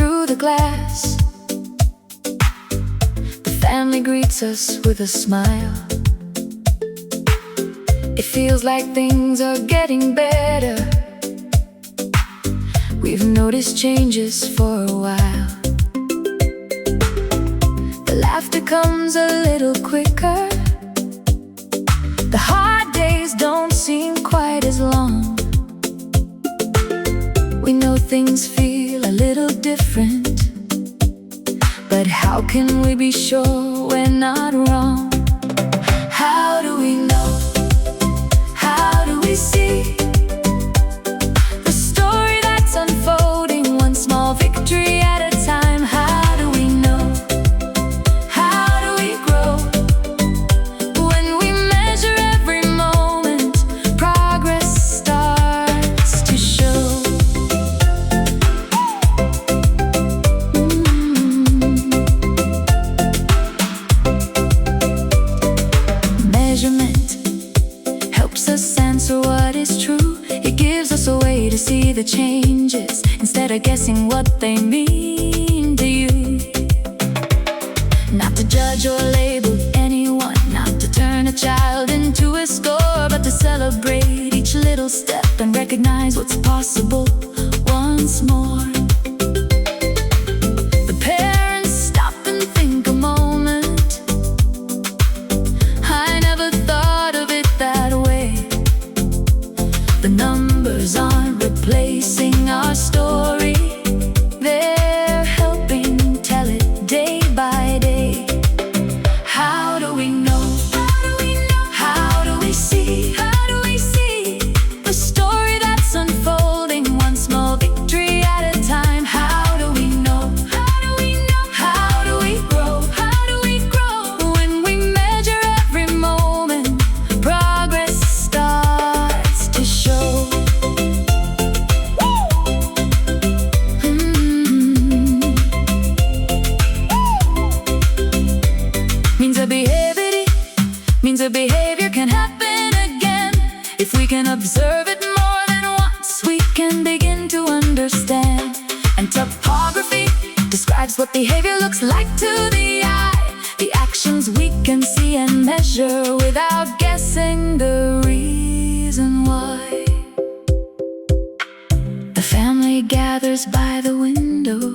through the glass. The family greets us with a smile. It feels like things are getting better. We've noticed changes for a while. The laughter comes a little quicker. The hard days don't seem quite as long. We know things feel a little different, but how can we be sure we're not wrong? How do we know? How do we see the story that's unfolding, one small victory at a time? How do we know? How do we grow? When we measure every moment, progress starts to show. Measurement helps us answer what is true. It gives us a way to see the changes instead of guessing what they mean to you. Not to judge or label anyone, not to turn a child into a score, but to celebrate each little step and recognize what's possible once more. The parents stop and think a moment. I never thought of it that way. The numbers aren't replacing our story. They're helping tell it day by day. How do we know? How do we know? How do we see? How do we see the story that's unfolding, one small victory at a time? How do we know? How do we know? How do we grow? How do we grow? When we measure every moment, progress starts to show. Means a behavior can happen again. If we can observe it more than once, we can begin to understand. And topography describes what behavior looks like to the eye. The actions we can see and measure without guessing the reason why. The family gathers by the window,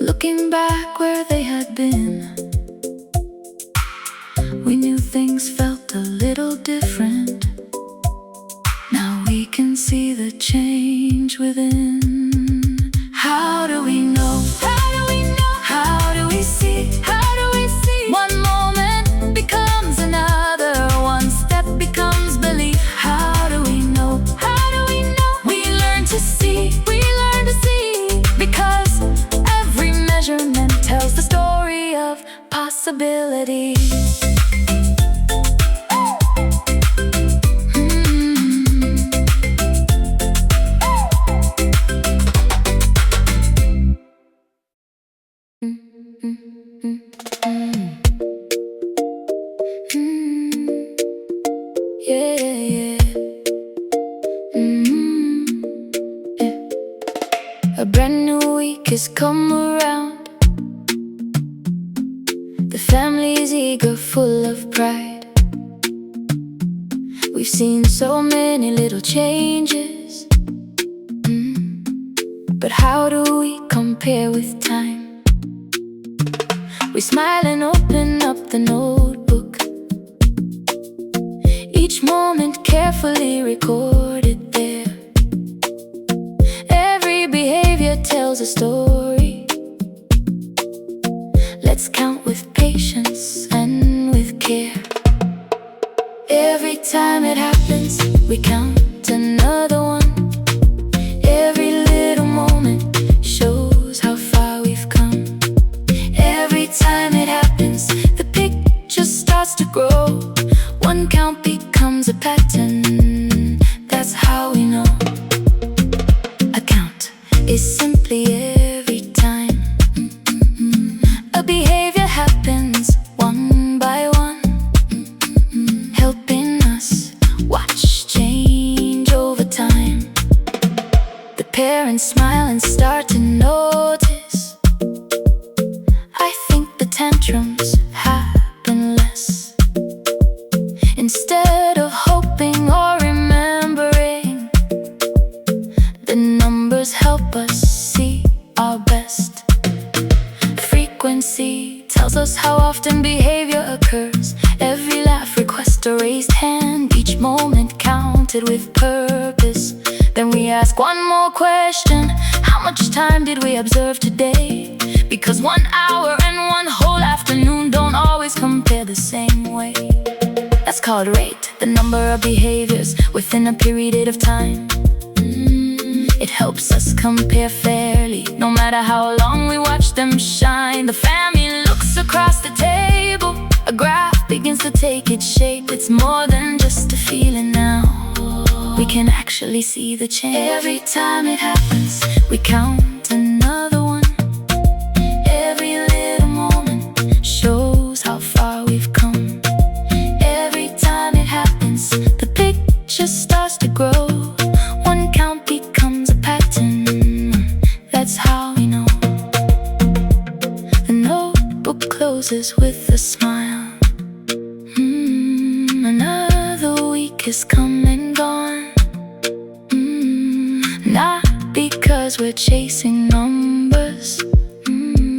looking back where they had been. We knew things felt a little different. Now we can see the change within. How do we know? How do we know? How do we see? How do we see? One moment becomes another, one step becomes belief. How do we know? How do we know? We learn to see, we learn to see, because every measurement tells the story of possibility. A brand new week has come around. The family's eager, full of pride. We've seen so many little changes, but how do we compare with time? We smile and open up the notebook, each moment carefully recorded there. Every behavior tells a story. Let's count with patience and with care. Every time it happens, we count another one. Every little moment shows how far we've come. Every time it happens, the picture starts to grow. One count becomes a pattern. That's how we know. A count is simply every time a behavior happens one by one, helping us watch change over time. The parents smile and start to notice. I think the tantrums happen less. Instead of hoping or remembering, the numbers help us see our best. Frequency tells us how often behavior occurs. Every laugh requests a raised hand, each moment counted with purpose. Then we ask one more question: how much time did we observe today? Because 1 hour and one whole afternoon don't always compare the same way. That's called rate, the number of behaviors within a period of time. It helps us compare fairly, no matter how long we watch them shine. The family looks across the table, a graph begins to take its shape. It's more than just a feeling now, we can actually see the change. Every time it happens, we count another one. Every little moment shows how far we've come. Every time it happens, the picture starts to grow. One count becomes a pattern, that's how we know. The notebook closes with a smile. Another week is come and gone. Not because we're chasing numbers,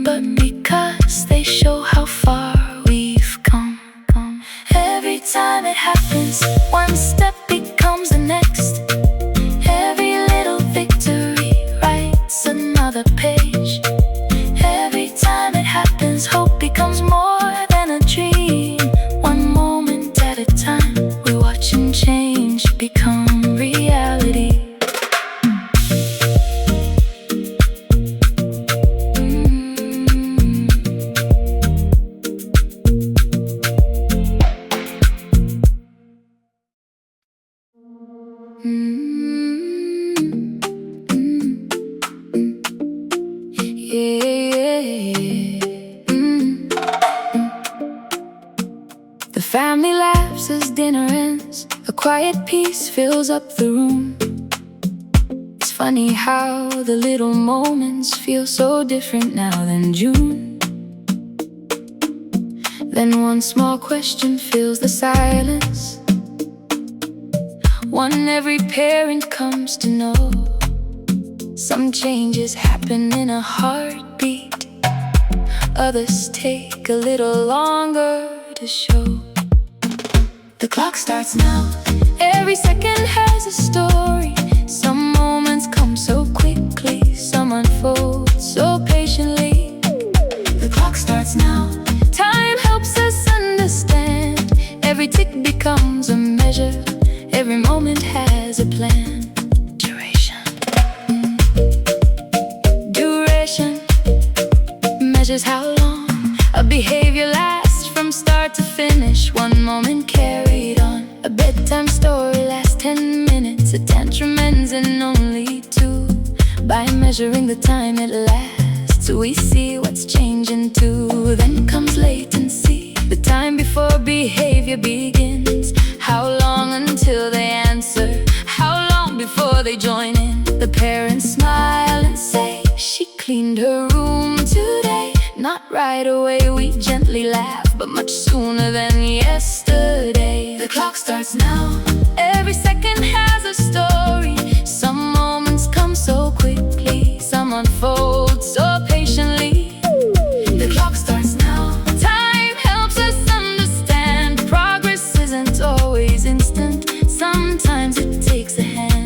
but because they show how far we've come. Every time it happens, one step becomes the next. Every little victory writes another page. Every time it happens, hope becomes more than a dream. One moment at a time, we watch and change become reality. The family laughs as dinner ends. A quiet peace fills up the room. It's funny how the little moments feel so different now than June. Then one small question fills the silence, one every parent comes to know. Some changes happen in a heartbeat, others take a little longer to show. The clock starts now, every second has a story. Some moments come so quickly, some unfold so patiently. The clock starts now, time helps us understand. Every tick becomes a measure, every moment has a plan. Duration measures how long a behavior lasts from start to finish. One moment carried on, a bedtime story lasts 10 minutes. A tantrum ends in only 2. By measuring the time it lasts, we see what's changing too. Then comes latency, the time before behavior begins. How long until they answer? How long before they join in? The parents smile and say, she cleaned her room today. Not right away, we gently laugh, but much sooner than yesterday. The clock starts now, every second has a story. Some moments come so quickly, some unfold so patiently. The clock starts now, time helps us understand. Progress isn't always instant, sometimes it takes a hand.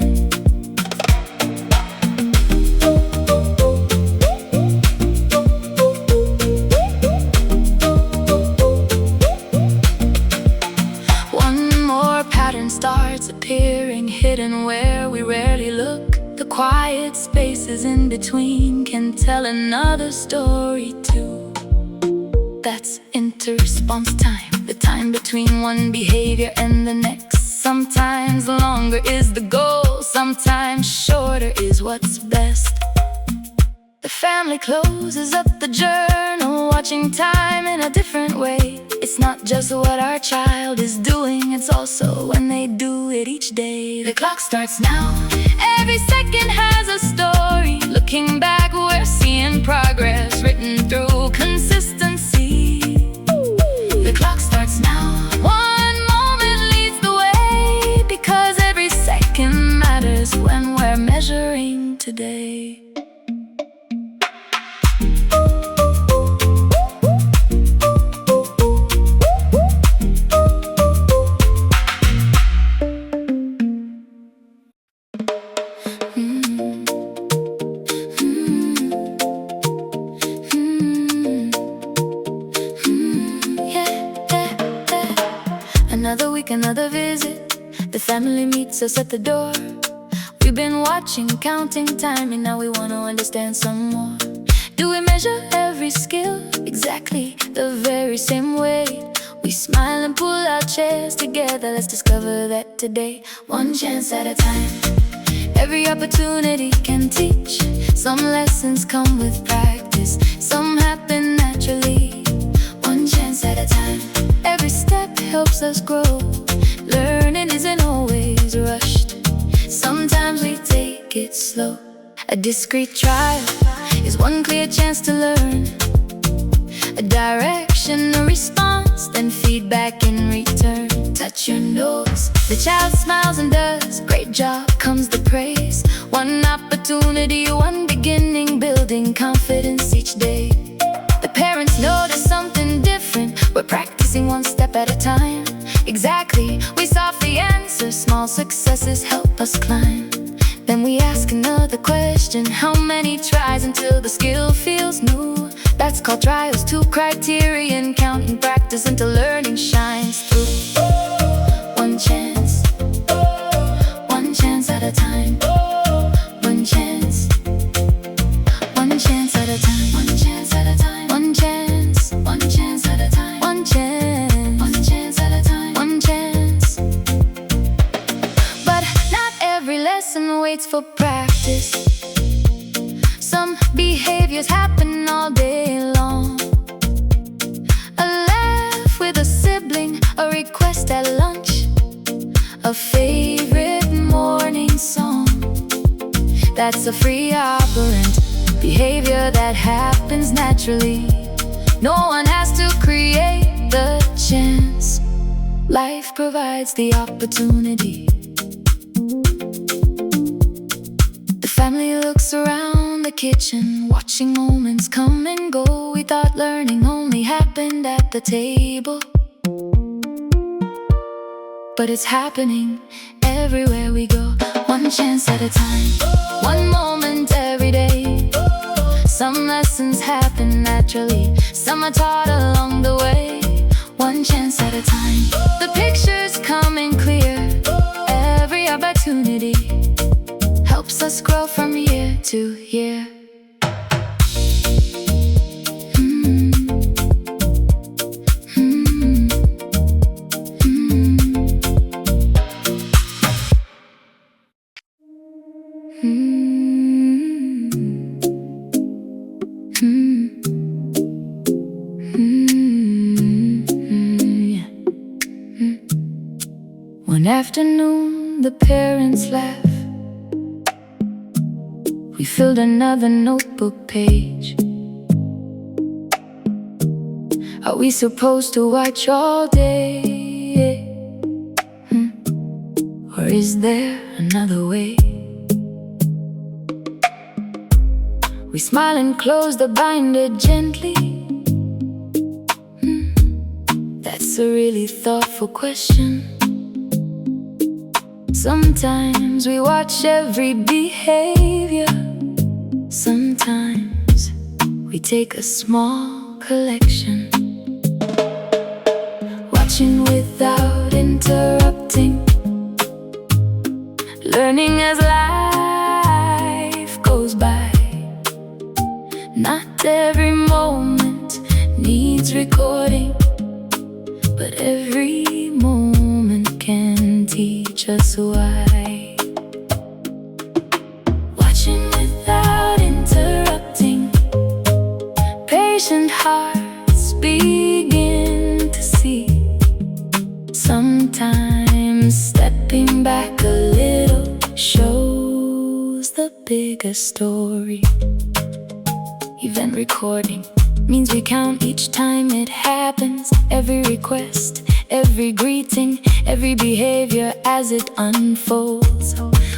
Starts appearing hidden where we rarely look. The quiet spaces in between can tell another story too. That's inter-response time, the time between one behavior and the next. Sometimes longer is the goal, sometimes shorter is what's best. The family closes up the journal, watching time in a different way. It's not just what our child is doing, it's also when they do it each day. The clock starts now, every second has a story. another visit. The family meets us at the door. We've been watching, counting time, and now we want to understand some more. Do we measure every skill exactly the very same way? We smile and pull our chairs together. Let's discover that today, one chance at a time. Every opportunity can teach. Some lessons come with practice, some happen naturally. One chance at a time. Every step helps us grow. Learning isn't always rushed. Sometimes we take it slow. A discreet trial is one clear chance to learn. A direction, a response, then feedback in return. Touch your nose, the child smiles and does. Great job comes the praise. One opportunity, one beginning, building confidence each day. The parents notice something different. We're practicing one step at a time. Exactly, we solve the answer. Small successes help us climb. Then we ask another question. How many tries until the skill feels new? That's called trials. 2 criterion, counting practice until learning shines through. One chance, one chance at a time. One chance, one chance at a time. One chance at a time. One chance, one chance at a time. One chance, one chance at a time. One chance. But not every lesson waits for practice. Some behaviors happen all day long. A laugh with a sibling, a request at lunch, a favorite morning song. That's a free operant, behavior that happens naturally. No one has to create the chance. Life provides the opportunity. The family looks around the kitchen, watching moments come and go. We thought learning only happened at the table, but it's happening everywhere we go. One chance at a time, one moment every day. Some lessons happen naturally, some are taught along the way. One chance at a time, the pictures come in clear. Every opportunity helps us grow from year to year. One afternoon, the parents laugh. We filled another notebook page. Are we supposed to watch all day? Or is there another way? We smile and close the binder gently. That's a really thoughtful question. Sometimes we watch every behavior. Sometimes we take a small collection, watching without interrupting, learning as life goes by. Not every moment needs recording, but every moment can teach us why. Watching without interrupting, patient hearts begin to see. Sometimes stepping back a little shows the bigger story. Event recording means we count each time it happens. Every request, every greeting, every behavior as it unfolds.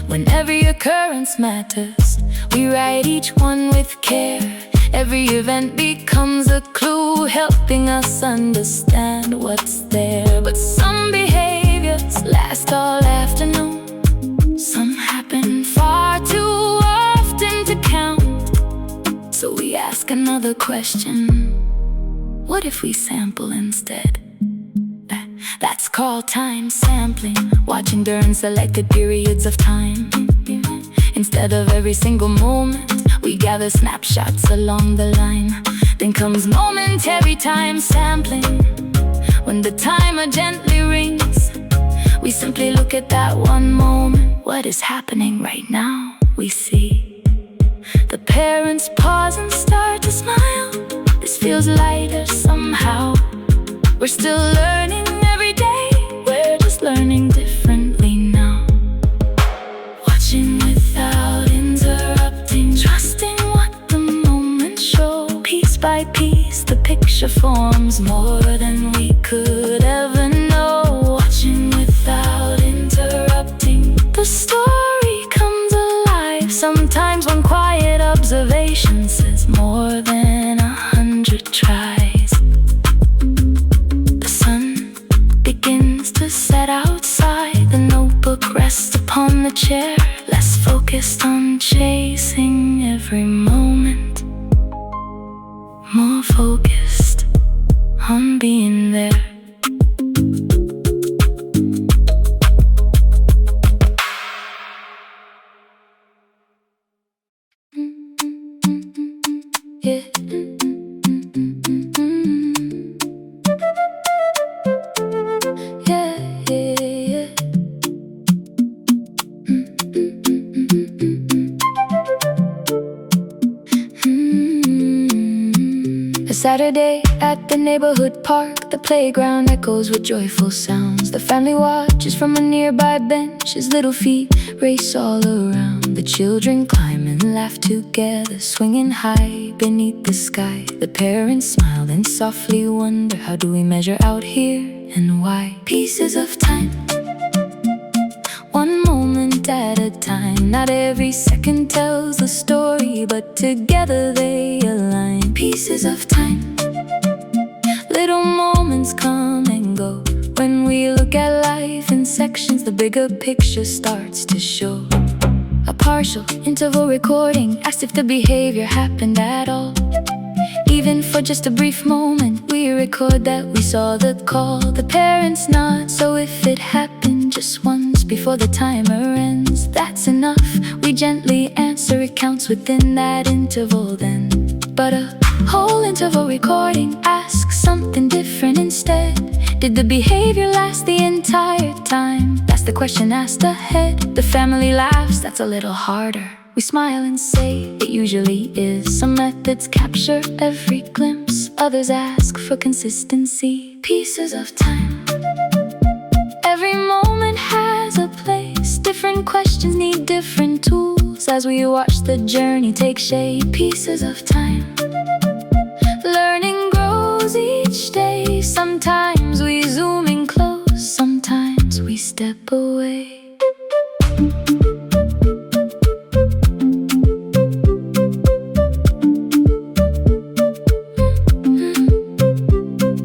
When every occurrence matters, we write each one with care. Every event becomes a clue, helping us understand what's there. But some behaviors last all afternoon. Some happen far too often to count. So we ask another question. What if we sample instead? That's called time sampling, watching during selected periods of time. Instead of every single moment, we gather snapshots along the line. Then comes momentary time sampling, when the timer gently rings. We simply look at that one moment. What is happening right now? We see the parents pause and start to smile. This feels lighter somehow. We're still learning every day, we're just learning differently now. Watching without interrupting, trusting what the moment shows. Piece by piece, the picture forms more than we could ever know. Watching without interrupting, the story comes alive. Sometimes one quiet observation says more than 100 tries. The sun begins to set outside. The notebook rests upon the chair, less focused on chasing every moment, more focused on being there. Yeah. A Saturday at the neighborhood park, the playground echoes with joyful sounds. The family watches from a nearby bench as little feet race all around. The children climb and laugh together, swinging high beneath the sky. The parents smile and softly wonder, how do we measure out here and why? Pieces of time, one moment at a time. Not every second tells the story, but together they align. Pieces of time, little moments come and go. When we look at life in sections, the bigger picture starts to show. A partial interval recording asks if the behavior happened at all. Even for just a brief moment, we record that we saw the call. The parents nod, so if it happened just once before the timer ends, that's enough. We gently answer, it counts within that interval then. But a whole interval recording asks something different instead. Did the behavior last the entire time? That's the question asked ahead. The family laughs, that's a little harder. We smile and say it usually is. Some methods capture every glimpse, others ask for consistency. Pieces of time, every moment has a place. Different questions need different tools as we watch the journey take shape. Pieces of time, learning grows each day. Sometimes we zoom in close, sometimes we step away.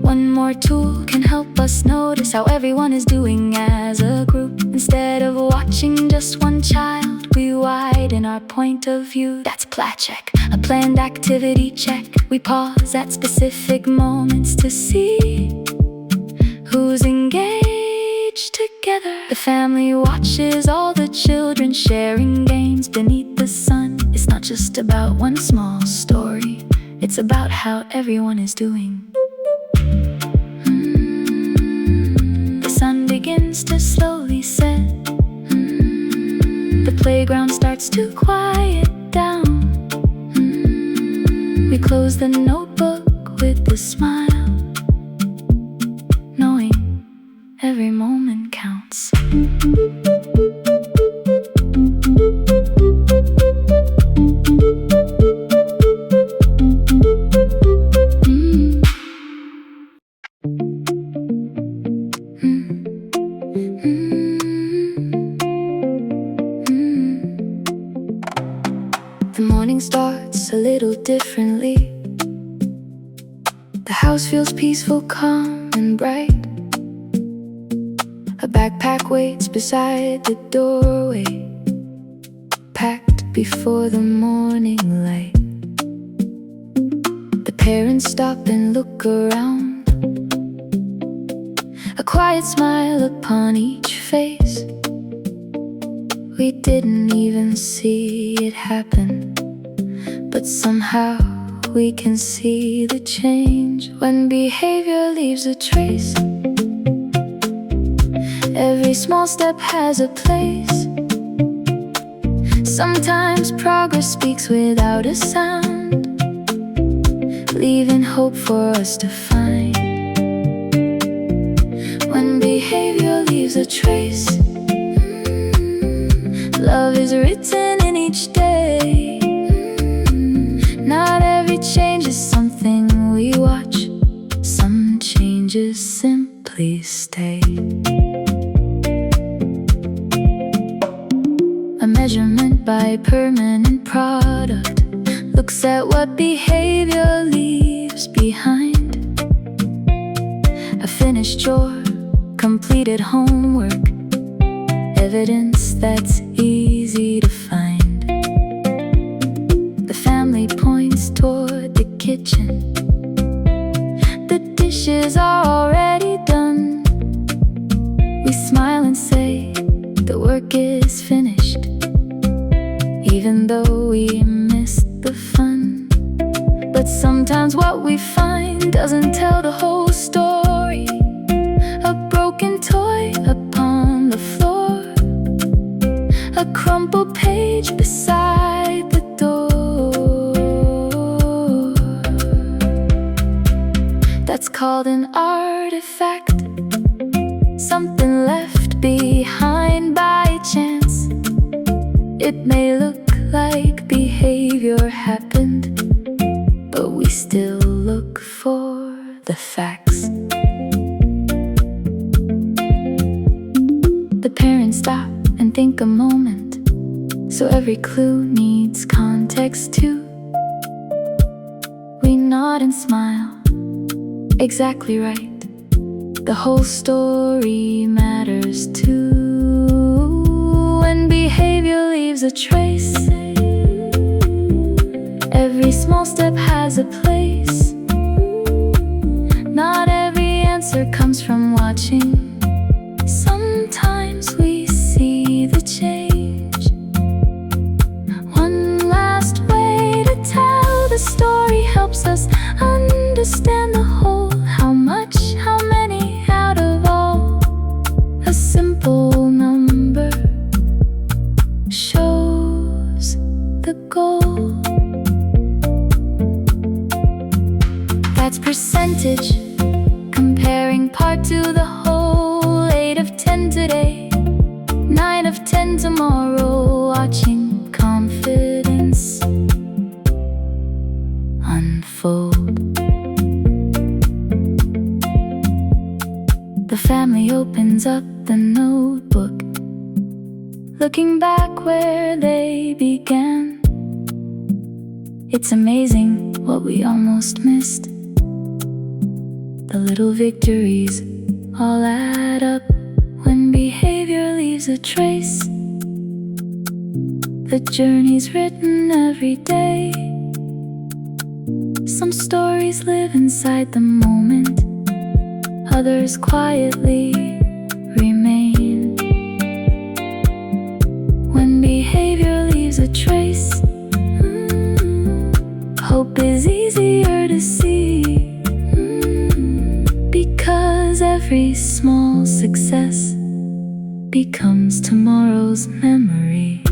One more tool can help us notice how everyone is doing as a group. Instead of watching just one child, we widen our point of view. That's plat check, a planned activity check. We pause at specific moments to see who's engaged together. The family watches all the children sharing games beneath the sun. It's not just about one small story, it's about how everyone is doing. The sun begins to slowly set. The playground starts to quiet down. We close the notebook with a smile, knowing every moment counts. The morning starts a little differently. The house feels peaceful, calm and bright. A backpack waits beside the doorway, packed before the morning light. The parents stop and look around. A quiet smile upon each face. We didn't even see it happen, but somehow we can see the change when behavior leaves a trace. Every small step has a place. Sometimes progress speaks without a sound, leaving hope for us to find. When behavior leaves a trace, love is written in each day. Not every change is something we watch. Some changes simply stay. A measurement by permanent product looks at what behavior leaves behind. A finished chore, completed homework, evidence that's easy to find. The family points toward the kitchen. The dishes are already done. We smile and say the work is finished, even though we missed the fun. But sometimes what we find doesn't tell the whole story. A broken toy upon the floor, a crumpled page beside the door. That's called an artifact, something left behind by chance. It may look like behavior happened, but we still look for the facts. The parents stop and think a moment, so every clue needs context too. We nod and smile, exactly right. The whole story matters too. When behavior leaves a trace, every small step has a place. Not every answer comes from watching. Sometimes we see the change. One last way to tell the story helps us understand the whole. How much, how many out of all? A simple number shows the goal. That's percentage, comparing part to the whole. 8 of 10 today, 9 of 10 tomorrow. Watching confidence unfold. The family opens up the notebook, looking back where they began. It's amazing what we almost missed. The little victories all add up when behavior leaves a trace. The journey's written every day. Some stories live inside the moment, others quietly remain. When behavior leaves a trace, hope is easier to see. Because every small success becomes tomorrow's memory.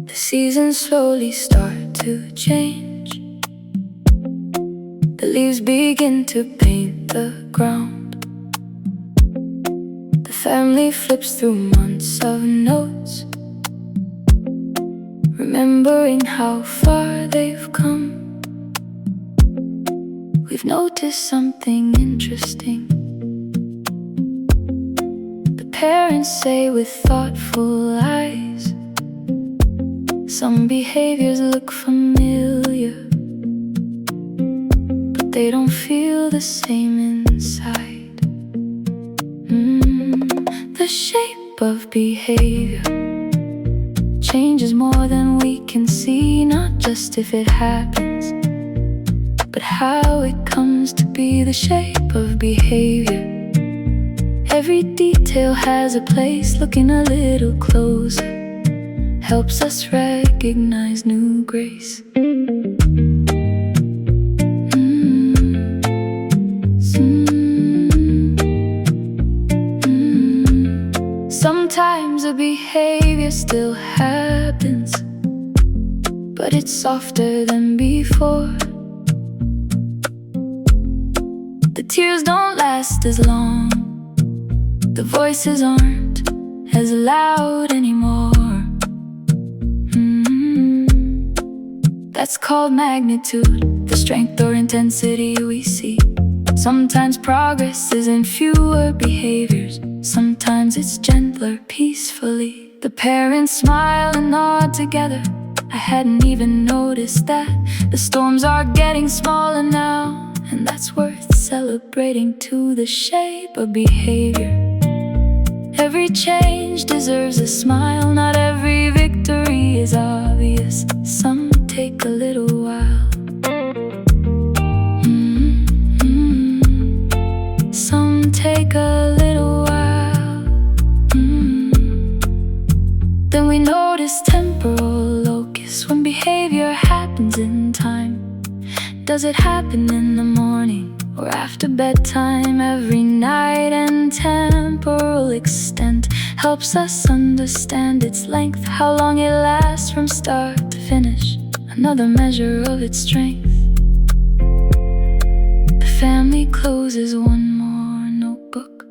The seasons slowly start to change. The leaves begin to paint the ground. The family flips through months of notes, remembering how far they've come. We've noticed something interesting. The parents say with thoughtful eyes, some behaviors look familiar, but they don't feel the same inside. inside. The shape of behavior changes more than we can see, not just if it happens, but how it comes to be. The shape of behavior, every detail has a place. Looking a little closer helps us recognize new grace. Sometimes a behavior still happens, but it's softer than before. The tears don't last as long, the voices aren't as loud anymore. That's called magnitude, the strength or intensity we see. Sometimes progress is in fewer behaviors, sometimes it's gentler, peacefully. The parents smile and nod together. I hadn't even noticed that. The storms are getting smaller now, and that's worth celebrating too. The shape of behavior, every change deserves a smile. Not every victory is obvious, some take a little while. Some take a little while. Then we notice temporal locus when behavior happens in time. Does it happen in the morning or after bedtime? Every night, and temporal extent helps us understand its length, how long it lasts from start to finish, another measure of its strength. The family closes one more notebook.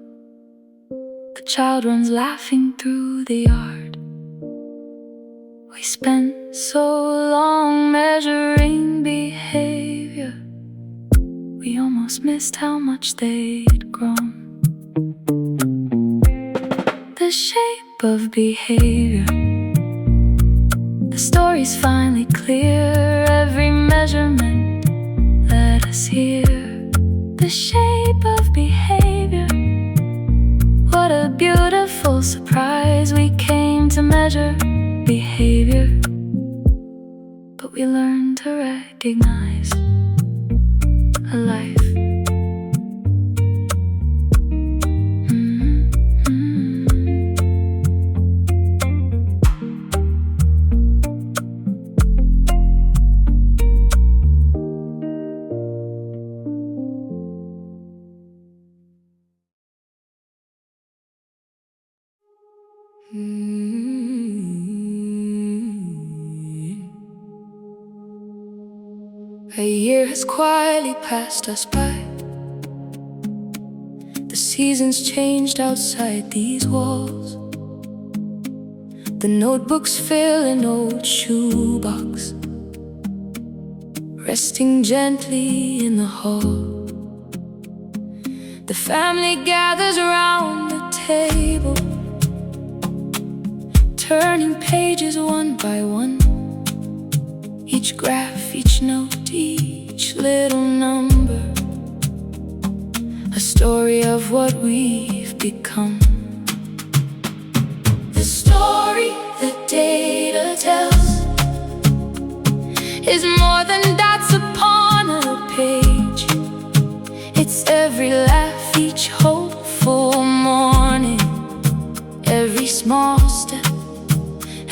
The child runs laughing through the yard. We spent so long measuring behavior, we almost missed how much they'd grown. The shape of behavior, the story's finally clear. Every measurement let us hear. The shape of behavior, what a beautiful surprise. We came to measure behavior, but we learned to recognize a life. A year has quietly passed us by. The seasons changed outside these walls. The notebooks fill an old shoebox, resting gently in the hall. The family gathers around the table, turning pages one by one. Each graph, each note, each little number, a story of what we've become. The story that data tells is more than dots upon a page. It's every laugh, each hopeful morning, every small step,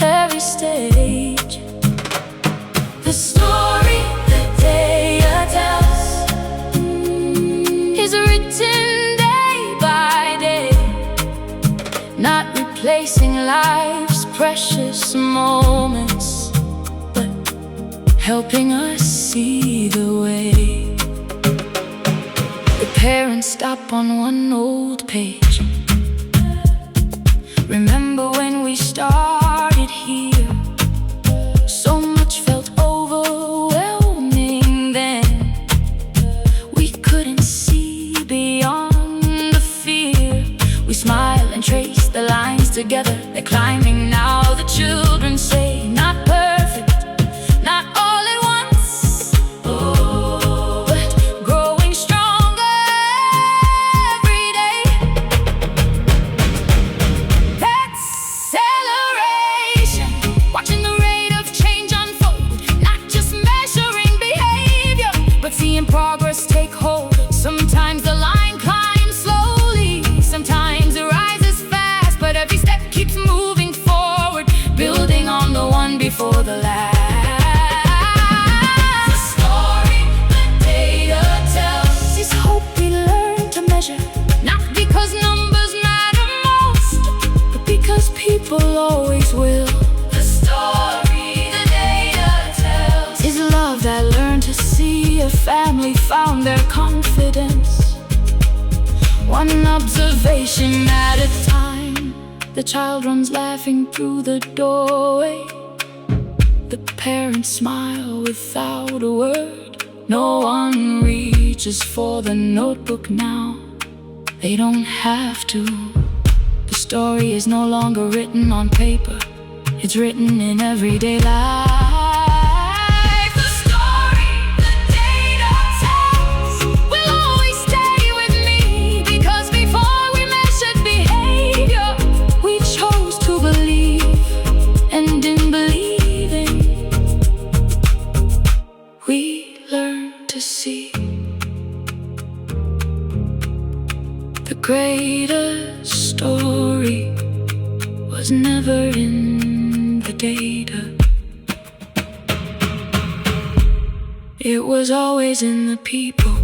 every stage. The story that data tells is written day by day, not replacing life's precious moments, but helping us see the way. The parents stop on one old page. Remember when we started here? So much felt overwhelming then. We couldn't see beyond the fear. We smile and trace the lines together. They're climbing now, the children say. Not perfect, not all at once, but growing stronger for the last. The story the data tells is hope we learn to measure, not because numbers matter most, but because people always will. The story the data tells is love that learned to see a family found their confidence. One observation at a time, the child runs laughing through the doorway. The parents smile without a word. No one reaches for the notebook now. They don't have to. The story is no longer written on paper. It's written in everyday life. The story the data tells will always stay with me, because before we measured behavior, we chose to believe, and in believing, we learned to see. The greatest story was never in the data. It was always in the people.